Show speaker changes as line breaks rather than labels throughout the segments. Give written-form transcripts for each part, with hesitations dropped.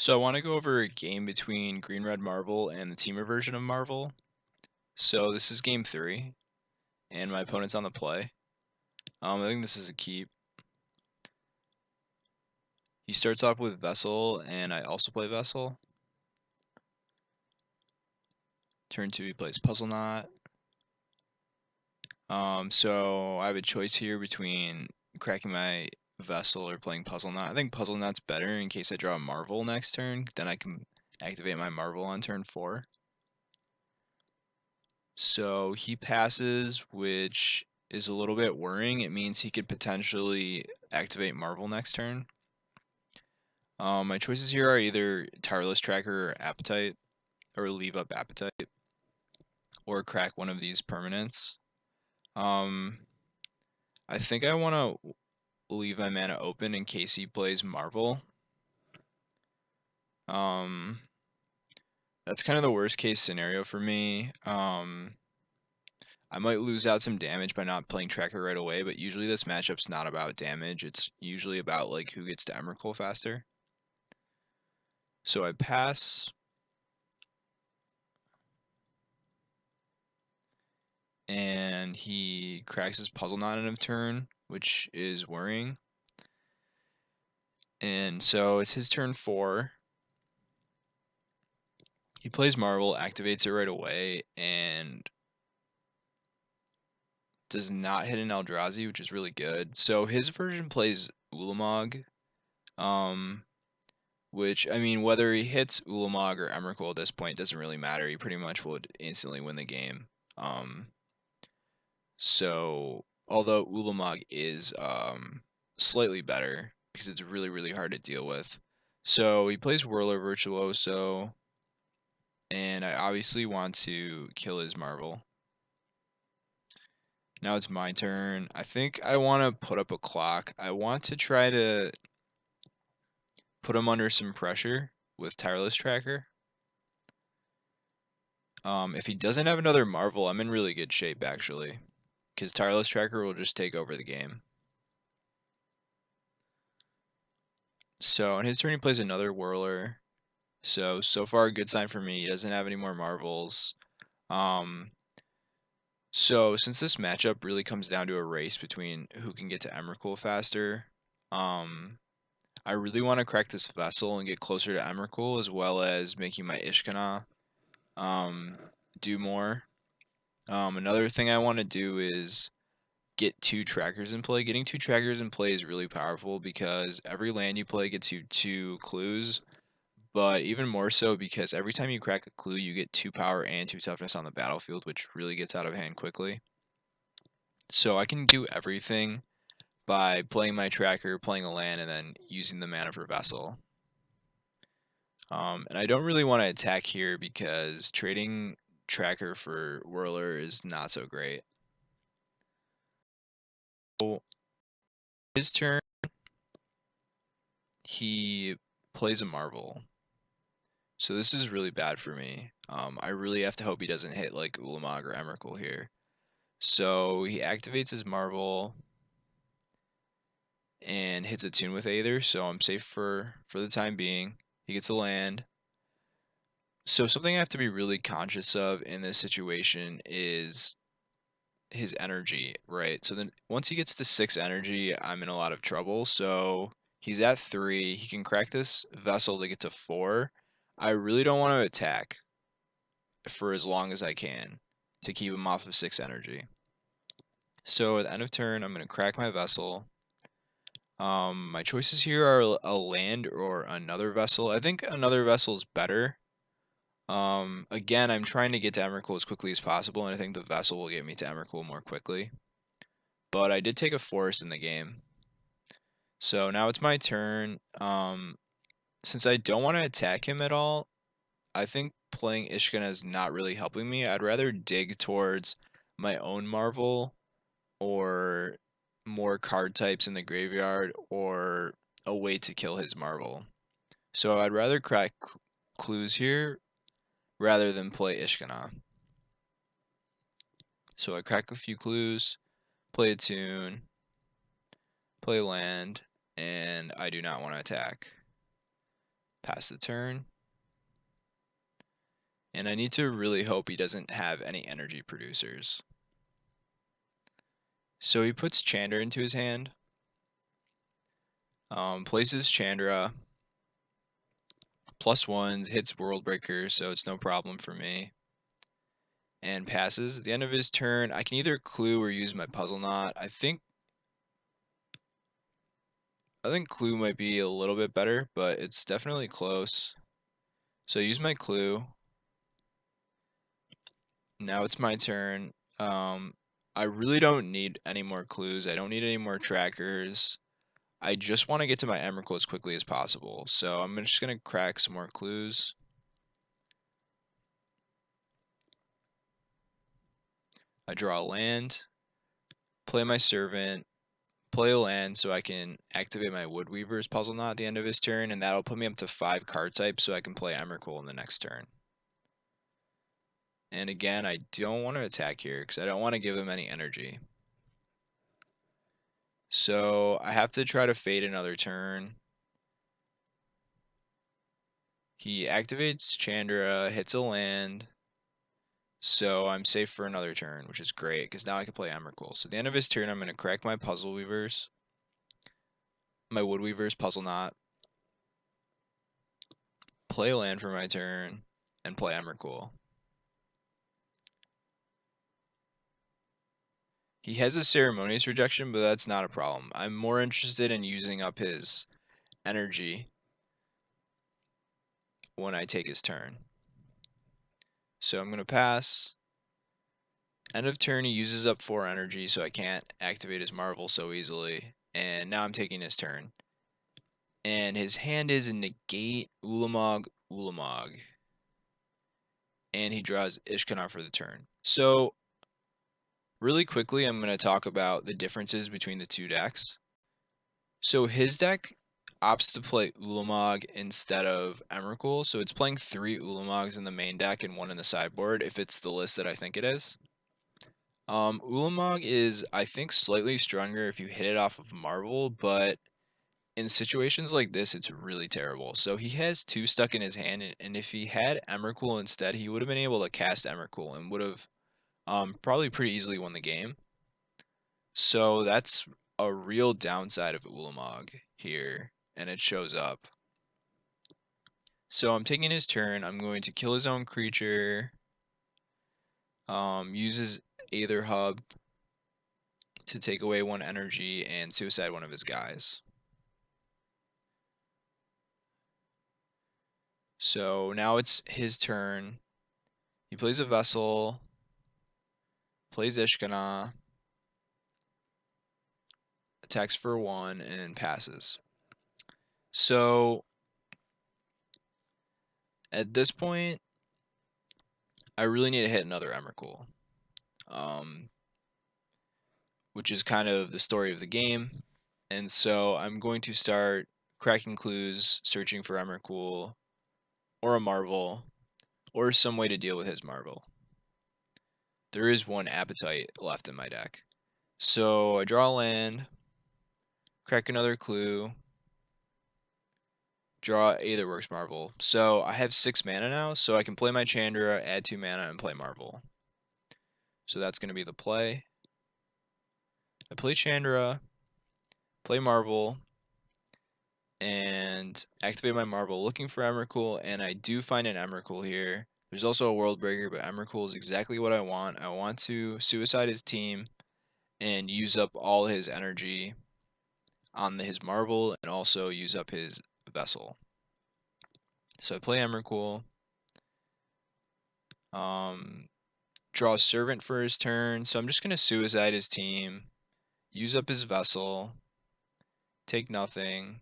So I want to go over a game between Green Red Marvel and the Temur version of Marvel. So this is game 3, and my opponent's on the play. I think this is a keep. He starts off with Vessel, and I also play Vessel. Turn 2, he plays Puzzle Knot. So I have a choice here between cracking my Vessel or playing Puzzle Knot. I think Puzzle Knot's better in case I draw a Marvel next turn. Then I can activate my Marvel on turn 4. So he passes, which is a little bit worrying. It means he could potentially activate Marvel next turn. My choices here are either Tireless Tracker or Appetite, or leave up Appetite, or crack one of these permanents. I think I want to leave my mana open in case he plays Marvel. That's kind of the worst case scenario for me. I might lose out some damage by not playing Tracker right away, but usually this matchup's not about damage. It's usually about like who gets to Emrakul faster. So I pass. And he cracks his Puzzle Knot end of turn, which is worrying. And so it's his turn 4. He plays Marvel, activates it right away, and does not hit an Eldrazi, which is really good. So his version plays Ulamog, which, I mean, whether he hits Ulamog or Emrakul at this point doesn't really matter. He pretty much would instantly win the game. So, although Ulamog is slightly better, because it's really, really hard to deal with. So he plays Whirler Virtuoso, and I obviously want to kill his Marvel. Now it's my turn. I think I want to put up a clock. I want to try to put him under some pressure with Tireless Tracker. If he doesn't have another Marvel, I'm in really good shape, actually, because Tireless Tracker will just take over the game. So on his turn, he plays another Whirler. So far, a good sign for me. He doesn't have any more Marvels. So since this matchup really comes down to a race between who can get to Emrakul faster, I really want to crack this Vessel and get closer to Emrakul, as well as making my Ishkana do more. Another thing I want to do is get 2 trackers in play. Getting 2 trackers in play is really powerful because every land you play gets you 2 clues, but even more so because every time you crack a clue, you get 2 power and 2 toughness on the battlefield, which really gets out of hand quickly. So I can do everything by playing my tracker, playing a land, and then using the mana for Vessel. And I don't really want to attack here because trading tracker for Whirler is not so great. So his turn, he plays a Marvel. So this is really bad for me. I really have to hope he doesn't hit like Ulamog or Emrakul here. So he activates his Marvel and hits a tune with Aether, so I'm safe for the time being. He gets a land. So something I have to be really conscious of in this situation is his energy, right? So then once he gets to 6 energy, I'm in a lot of trouble. So he's at 3. He can crack this Vessel to get to 4. I really don't want to attack for as long as I can to keep him off of 6 energy. So at the end of turn, I'm going to crack my Vessel. My choices here are a land or another Vessel. I think another Vessel is better. Again, I'm trying to get to Emrakul as quickly as possible, and I think the Vessel will get me to Emrakul more quickly. But I did take a forest in the game. So now it's my turn. Since I don't want to attack him at all, I think playing Ishkana is not really helping me. I'd rather dig towards my own Marvel or more card types in the graveyard or a way to kill his Marvel. So I'd rather crack clues here rather than play Ishkana. So I crack a few clues, play a tune, play land, and I do not want to attack. pass the turn. And I need to really hope he doesn't have any energy producers. So he puts Chandra into his hand, places Chandra, +1s, hits World Breaker, so it's no problem for me, and passes. At the end of his turn, I can either clue or use my puzzle knot. I think clue might be a little bit better, but it's definitely close. So I use my clue. Now it's my turn. I really don't need any more clues. I don't need any more trackers. I just want to get to my Emrakul as quickly as possible. So I'm just going to crack some more clues. I draw a land, play my servant, play a land so I can activate my Woodweaver's puzzle knot at the end of his turn, and that'll put me up to 5 card types so I can play Emrakul in the next turn. And again, I don't want to attack here because I don't want to give him any energy. So I have to try to fade another turn. He activates Chandra, hits a land, so I'm safe for another turn, which is great because now I can play Emrakul. So at the end of his turn, I'm going to crack my Woodweaver's puzzle knot, play land for my turn, and play Emrakul. He has a ceremonious rejection, but that's not a problem. I'm more interested in using up his energy when I take his turn. So I'm going to pass. End of turn, he uses up 4 energy, so I can't activate his Marvel so easily. And now I'm taking his turn. And his hand is a negate Ulamog Ulamog. And he draws Ishkanar for the turn. So, really quickly, I'm going to talk about the differences between the two decks. So, his deck opts to play Ulamog instead of Emrakul. So, it's playing 3 Ulamogs in the main deck and 1 in the sideboard if it's the list that I think it is. Ulamog is, I think, slightly stronger if you hit it off of Marvel, but in situations like this, it's really terrible. So he has 2 stuck in his hand, and if he had Emrakul instead, he would have been able to cast Emrakul and would have probably pretty easily won the game. So that's a real downside of Ulamog here, and it shows up. So I'm taking his turn. I'm going to kill his own creature, use his Aether Hub to take away 1 energy and suicide one of his guys. So now it's his turn. He plays a Vessel, plays Ishkana, attacks for 1, and passes. So at this point, I really need to hit another Emrakul, which is kind of the story of the game. And so I'm going to start cracking clues, searching for Emrakul, or a Marvel, or some way to deal with his Marvel. There is 1 Appetite left in my deck. So I draw a land, crack another clue, draw Aetherworks Marvel. So I have 6 mana now, so I can play my Chandra, add 2 mana, and play Marvel. So that's going to be the play. I play Chandra, play Marvel, and activate my Marvel looking for Emrakul, and I do find an Emrakul here. There's also a World Breaker, but Emrakul is exactly what I want. I want to suicide his team and use up all his energy on his Marvel and also use up his Vessel. So I play Emrakul, draw a Servant for his turn, so I'm just going to suicide his team, use up his Vessel, take nothing,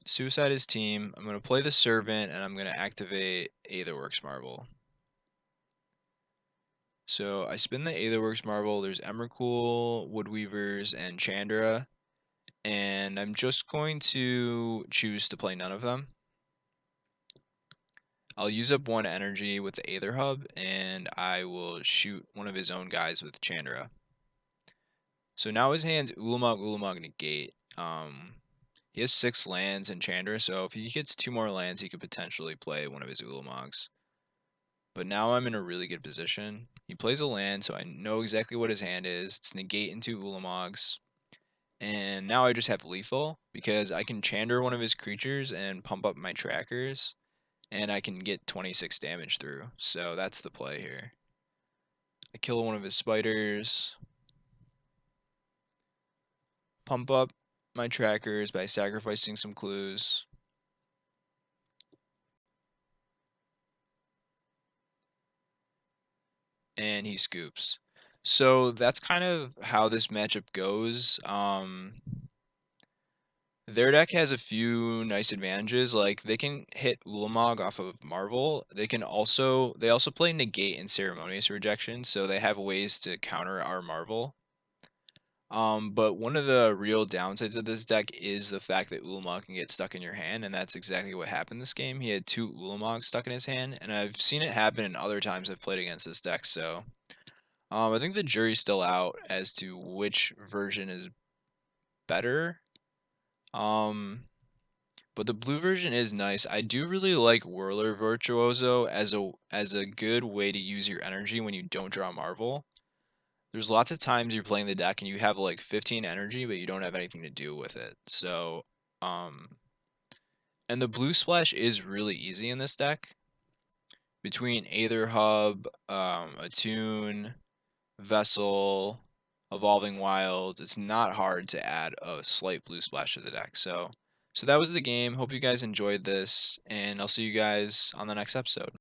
suicide his team. I'm going to play the Servant, and I'm going to activate Aetherworks Marvel. So I spin the Aetherworks Marvel. There's Emrakul, Woodweavers, and Chandra. And I'm just going to choose to play none of them. I'll use up 1 energy with the Aether Hub, and I will shoot one of his own guys with Chandra. So now his hand's Ulamog, Ulamog, Negate. Um, he has 6 lands and Chandra, so if he gets 2 more lands, he could potentially play one of his Ulamogs. But now I'm in a really good position. He plays a land, so I know exactly what his hand is. It's negate into Ulamogs. And now I just have lethal because I can Chandra one of his creatures and pump up my trackers, and I can get 26 damage through. So that's the play here. I kill one of his spiders, pump up my trackers by sacrificing some clues, and he scoops. So that's kind of how this matchup goes. Their deck has a few nice advantages, like they can hit Ulamog off of Marvel. They also play negate and ceremonious rejection, so they have ways to counter our Marvel. But one of the real downsides of this deck is the fact that Ulamog can get stuck in your hand, and that's exactly what happened this game. He had 2 Ulamogs stuck in his hand, and I've seen it happen in other times I've played against this deck, so I think the jury's still out as to which version is better. Um, but the blue version is nice. I do really like Whirler Virtuoso as a good way to use your energy when you don't draw Marvel. There's lots of times you're playing the deck and you have like 15 energy, but you don't have anything to do with it. So, and the blue splash is really easy in this deck. Between Aether Hub, Attune, Vessel, Evolving Wilds, it's not hard to add a slight blue splash to the deck. So that was the game. Hope you guys enjoyed this, and I'll see you guys on the next episode.